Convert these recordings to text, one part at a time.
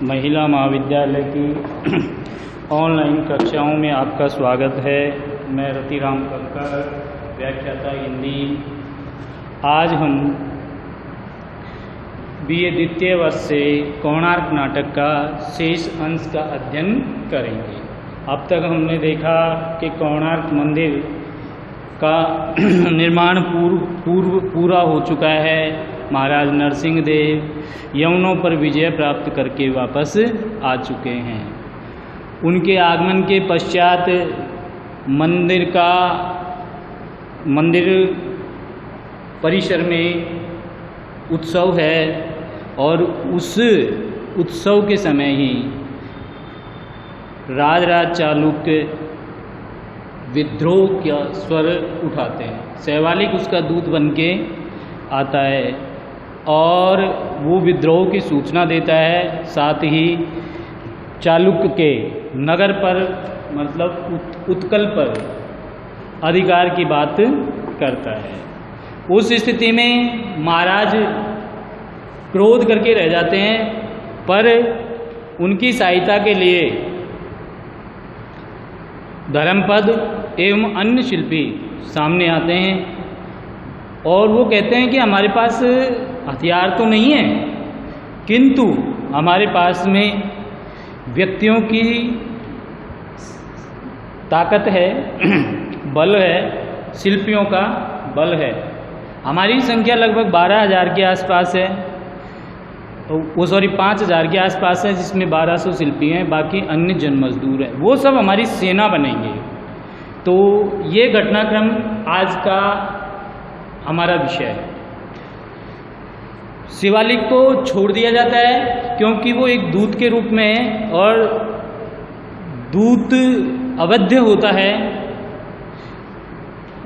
महिला महाविद्यालय की ऑनलाइन कक्षाओं में आपका स्वागत है। मैं रतिराम कंकर, व्याख्याता हिंदी। आज हम बीए द्वितीय वर्ष से कोणार्क नाटक का शेष अंश का अध्ययन करेंगे। अब तक हमने देखा कि कोणार्क मंदिर का निर्माण पूरा हो चुका है। महाराज नरसिंह देव यवनों पर विजय प्राप्त करके वापस आ चुके हैं। उनके आगमन के पश्चात मंदिर परिसर में उत्सव है और उस उत्सव के समय ही राजराज चालुक्य विद्रोह का स्वर उठाते हैं। शैवालिक उसका दूत बन के आता है और वो विद्रोह की सूचना देता है। साथ ही चालुक्य के नगर पर मतलब उत्कल पर अधिकार की बात करता है। उस स्थिति में महाराज क्रोध करके रह जाते हैं, पर उनकी सहायता के लिए धर्मपद एवं अन्य शिल्पी सामने आते हैं और वो कहते हैं कि हमारे पास हथियार तो नहीं है, किंतु हमारे पास में व्यक्तियों की ताकत है, बल है, शिल्पियों का बल है। हमारी संख्या लगभग 12,000 के आसपास है, वो 5,000 के आसपास है, जिसमें 1200 शिल्पी हैं, बाकी अन्य जन मजदूर हैं। वो सब हमारी सेना बनेंगे। तो ये घटनाक्रम आज का हमारा विषय है। शिवालिक को छोड़ दिया जाता है क्योंकि वो एक दूत के रूप में है और दूत अवध्य होता है।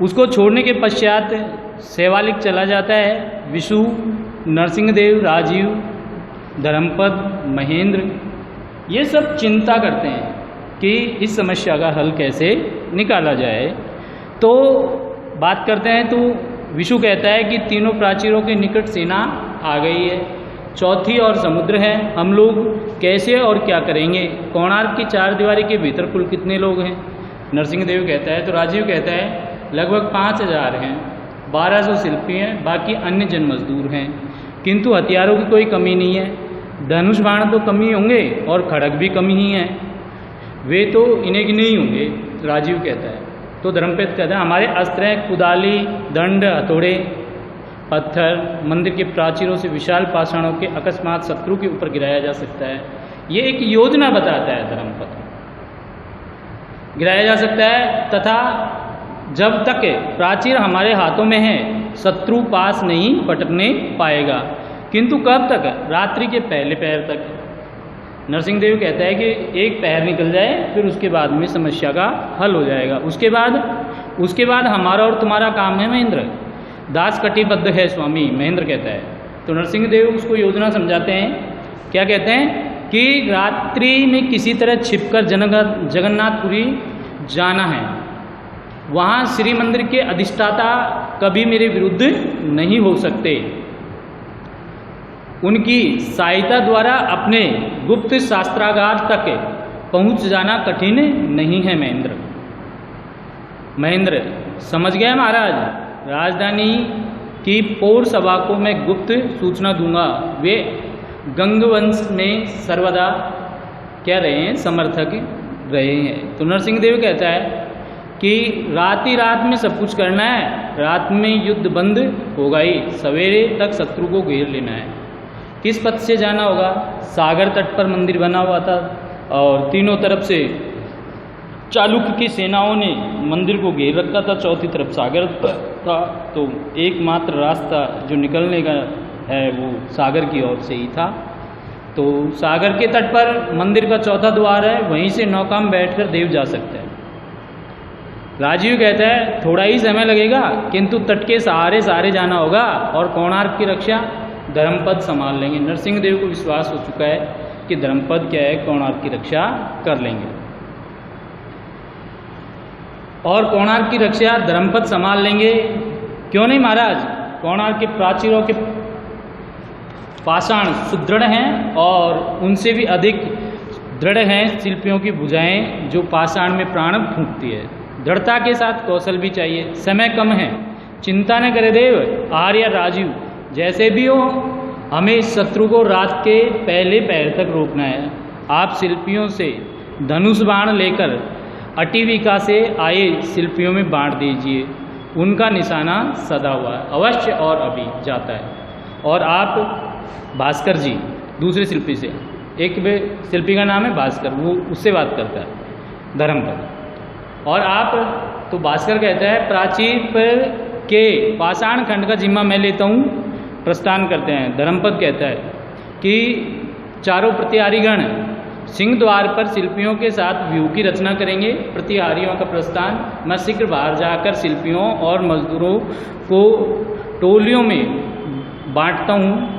उसको छोड़ने के पश्चात शिवालिक चला जाता है। विशु, नरसिंहदेव, राजीव, धर्मपद, महेंद्र ये सब चिंता करते हैं कि इस समस्या का हल कैसे निकाला जाए। तो बात करते हैं तो विशु कहता है कि तीनों प्राचीरों के निकट सेना आ गई है, चौथी और समुद्र है, हम लोग कैसे और क्या करेंगे? कोणार्क की 4 दीवारी के भीतर कुल कितने लोग हैं? नरसिंहदेव कहता है। तो राजीव कहता है लगभग 5,000 हैं, 1200 शिल्पी हैं, बाकी अन्य जन मजदूर हैं, किंतु हथियारों की कोई कमी नहीं है। धनुष बाण तो कमी होंगे और खड़ग भी कमी ही हैं, वे तो इन्हें की नहीं होंगे, राजीव कहता है। तो धर्मपद कहता है हमारे अस्त्र हैं कुदाली, दंड, हथौड़े, पत्थर, मंदिर के प्राचीरों से विशाल पाषाणों के अकस्मात शत्रु के ऊपर गिराया जा सकता है। ये एक योजना बताता है धर्मपद, गिराया जा सकता है, तथा जब तक प्राचीर हमारे हाथों में है शत्रु पास नहीं पटकने पाएगा, किंतु कब तक? रात्रि के पहले पहर तक। नरसिंहदेव कहता है कि एक पहर निकल जाए, फिर उसके बाद में समस्या का हल हो जाएगा। उसके बाद हमारा और तुम्हारा काम है महेंद्र, दास कटिबद्ध है स्वामी, महेंद्र कहता है। तो नरसिंहदेव उसको योजना समझाते हैं। क्या कहते हैं कि रात्रि में किसी तरह छिपकर जगन्नाथपुरी जाना है। वहाँ श्री मंदिर के अधिष्ठाता कभी मेरे विरुद्ध नहीं हो सकते। उनकी सहायता द्वारा अपने गुप्त शास्त्रागार तक पहुँच जाना कठिन नहीं है महेंद्र समझ गए महाराज। राजधानी की पौर सभा को मैं गुप्त सूचना दूंगा। वे गंगवंश में सर्वदा क्या रहे हैं? समर्थक रहे हैं। तो नरसिंहदेव कहता है कि रात में सब कुछ करना है, रात में युद्ध बंद होगा ही, सवेरे तक शत्रु को घेर लेना है। किस पथ से जाना होगा? सागर तट पर मंदिर बना हुआ था और तीनों तरफ से चालुक्य की सेनाओं ने मंदिर को घेर रखा था, चौथी तरफ सागर था। तो एकमात्र रास्ता जो निकलने का है वो सागर की ओर से ही था। तो सागर के तट पर मंदिर का चौथा द्वार है, वहीं से नौका में बैठकर देव जा सकते हैं। राजीव कहता है थोड़ा ही समय लगेगा, किंतु तट के सहारे जाना होगा और कोणार्क की रक्षा धर्मपद संभाल लेंगे। नरसिंहदेव को विश्वास हो चुका है कि धर्मपद क्या है, कोणार्क की रक्षा कर लेंगे और कोणार्क की रक्षा धर्मपद संभाल लेंगे। क्यों नहीं महाराज? कोणार्क के प्राचीरों के पाषाण सुदृढ़ हैं और उनसे भी अधिक दृढ़ हैं शिल्पियों की भुजाएं जो पाषाण में प्राण फूंकती है। दृढ़ता के साथ कौशल भी चाहिए। समय कम है, चिंता न करे देव, आर्य राजीव। जैसे भी हो हमें शत्रु को रात के पहले पहर तक रोकना है। आप शिल्पियों से धनुष बाण लेकर अटिविका से आए शिल्पियों में बांट दीजिए। उनका निशाना सदा हुआ है, अवश्य और अभी जाता है। और आप भास्कर जी, दूसरे शिल्पी से, एक शिल्पी का नाम है भास्कर, वो उससे बात करता है धर्मपद। और आप तो भास्कर कहता है प्राचीर पर के पाषाण खंड का जिम्मा मैं लेता हूँ, प्रस्थान करते हैं। धर्मपद कहता है कि चारों प्रतिहारीगण सिंह द्वार पर शिल्पियों के साथ व्यूह की रचना करेंगे। प्रतिहारियों का प्रस्थान, मैं शीघ्र बाहर जाकर शिल्पियों और मजदूरों को टोलियों में बांटता हूँ।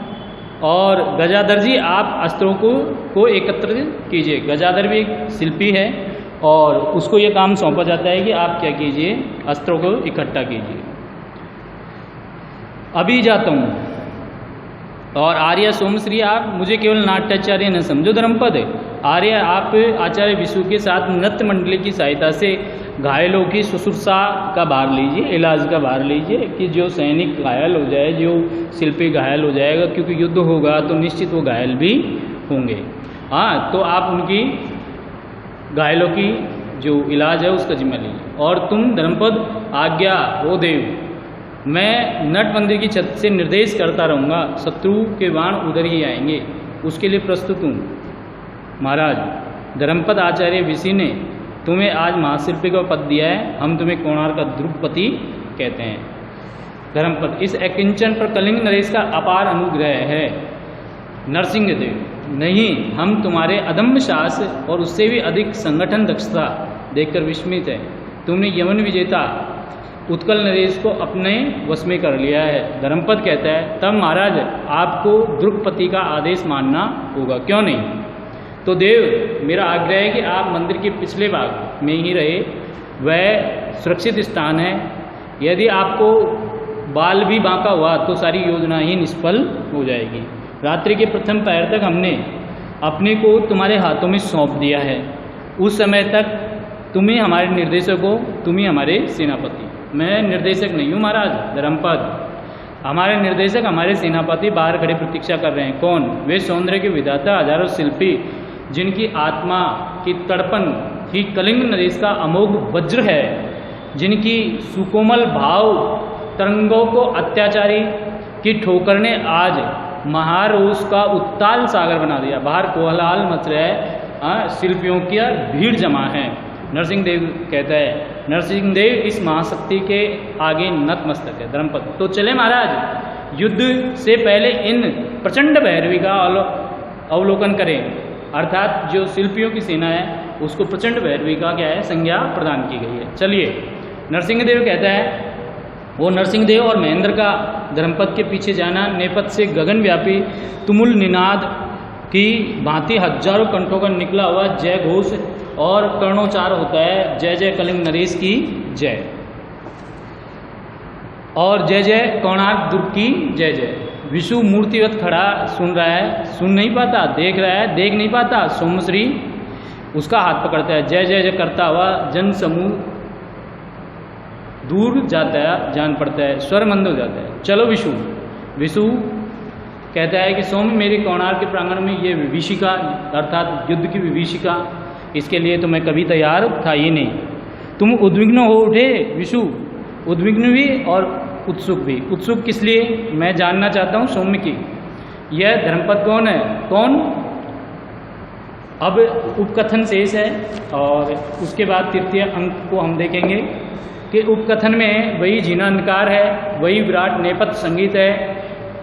और गजाधर जी आप अस्त्रों को एकत्र कीजिए। गजाधर भी एक शिल्पी है और उसको ये काम सौंपा जाता है कि आप क्या कीजिए, अस्त्रों को इकट्ठा कीजिए। अभी जाता हूँ। और आर्य सोमश्री आप मुझे केवल नाट्याचार्य न समझो धर्मपद। आर्य आप आचार्य विशु के साथ नृत्य मंडली की सहायता से घायलों की शुश्रूषा का भार लीजिए, इलाज का भार लीजिए कि जो सैनिक घायल हो जाए, जो शिल्पी घायल हो जाएगा, क्योंकि युद्ध होगा तो निश्चित वो घायल भी होंगे। हाँ, तो आप उनकी घायलों की जो इलाज है उसका जिम्मा लीजिए। और तुम धर्मपद आज्ञा हो देव, मैं नट मंदिर की छत से निर्देश करता रहूँगा, शत्रु के बाण उधर ही आएंगे, उसके लिए प्रस्तुत हूँ। महाराज, धर्मपद आचार्य विषि ने तुम्हें आज महाशिल्पी का पद दिया है, हम तुम्हें कोणार्क का ध्रुवपति कहते हैं। धर्मपद, इस अकिंचन पर कलिंग नरेश का अपार अनुग्रह है। नरसिंह देव, नहीं, हम तुम्हारे अदम्य साहस और उससे भी अधिक संगठन दक्षता देखकर विस्मित है। तुमने यमन विजेता उत्कल नरेश को अपने वश में कर लिया है। धर्मपद कहता है तब महाराज आपको द्रुपति का आदेश मानना होगा, क्यों नहीं? तो देव, मेरा आग्रह है कि आप मंदिर के पिछले भाग में ही रहे, वह सुरक्षित स्थान है। यदि आपको बाल भी बांका हुआ तो सारी योजना ही निष्फल हो जाएगी। रात्रि के प्रथम पहर तक हमने अपने को तुम्हारे हाथों में सौंप दिया है। उस समय तक तुम ही हमारे निर्देशक हो, तुम ही हमारे सेनापति। मैं निर्देशक नहीं हूँ महाराज। धर्मपद, हमारे निर्देशक हमारे सेनापति बाहर खड़े प्रतीक्षा कर रहे हैं। कौन? वे सौंदर्य के विधाता हजारों शिल्पी, जिनकी आत्मा की तड़पन ही कलिंग नरेश का अमोघ वज्र है, जिनकी सुकोमल भाव तरंगों को अत्याचारी की ठोकर ने आज महारोष का उत्ताल सागर बना दिया। बाहर कोलाहल मच रहा है, शिल्पियों की भीड़ जमा है। नरसिंह देव कहता है, नरसिंह देव इस महाशक्ति के आगे नतमस्तक है। धर्मपद, तो चले महाराज, युद्ध से पहले इन प्रचंड भैरवी का अवलोकन करें। अर्थात जो शिल्पियों की सेना है उसको प्रचंड भैरवी का क्या है, संज्ञा प्रदान की गई है। चलिए, नरसिंह देव कहता है, वो नरसिंह देव और महेंद्र का धर्मपद के पीछे जाना नेपथ से गगनव्यापी तुमुल निनाद की भांति हजारों कंठों का निकला हुआ जय घोष और कर्णोच्चार होता है। जय जय कलिंग नरेश की जय, और जय जय कोणार्क दुर्ग की जय जय। विशु मूर्तिवत खड़ा सुन रहा है, सुन नहीं पाता, देख रहा है, देख नहीं पाता। सोमश्री उसका हाथ पकड़ता है, जय जय जय करता हुआ जन समूह दूर जाता है, जान पड़ता है, स्वर मंद हो जाता है। चलो विशु। विशु कहता है कि सोम, मेरे कोणार्क के प्रांगण में ये विभीषिका अर्थात युद्ध की विभीषिका, इसके लिए तो मैं कभी तैयार था ही नहीं। तुम उद्विग्न हो उठे विशु, उद्विग्न भी और उत्सुक भी। उत्सुक किस लिए, मैं जानना चाहता हूँ सौम्य की। यह धर्मपद कौन है? कौन? अब उपकथन शेष है और उसके बाद तृतीय अंक को हम देखेंगे कि उपकथन में वही जीर्णान्कार है, वही विराट नेपथ्य संगीत है,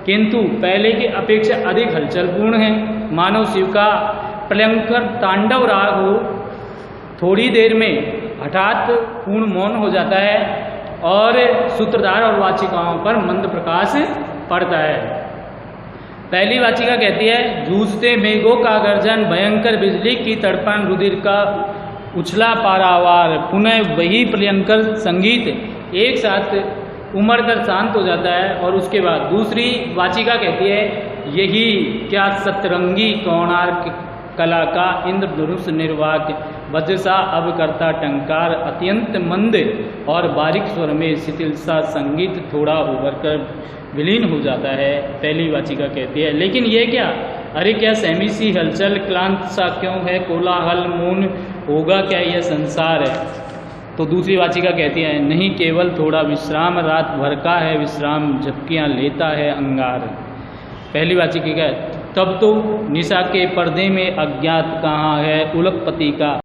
किंतु पहले की अपेक्षा अधिक हलचलपूर्ण है। मानव शिव का प्रलयंकर तांडव राग हो, थोड़ी देर में हठात पूर्ण मौन हो जाता है और सूत्रधार और वाचिकाओं पर मंद प्रकाश पड़ता है। पहली वाचिका कहती है, जूझते मेघों का गर्जन, भयंकर बिजली की तड़पन, रुधिर का उछला पारावार, पुनः वही प्रलयंकर संगीत एक साथ उमड़ कर शांत हो जाता है। और उसके बाद दूसरी वाचिका कहती है, यही क्या सतरंगी कोणार्क कला का इंद्रधनुष निर्वाक, वज्रसा अब करता टंकार, अत्यंत मंद और बारीक स्वर में शिथिल सा संगीत थोड़ा उभर कर विलीन हो जाता है। पहली वाचिका कहती है लेकिन ये क्या, अरे क्या सहमी सी हलचल, क्लांत सा क्यों है कोलाहल, मौन होगा क्या यह संसार है। तो दूसरी वाचिका कहती है नहीं केवल थोड़ा विश्राम, रात भर का है विश्राम, झपकियाँ लेता है अंगार। पहली वाचिका तब तो निशा के पर्दे में अज्ञात कहाँ है उलकपति का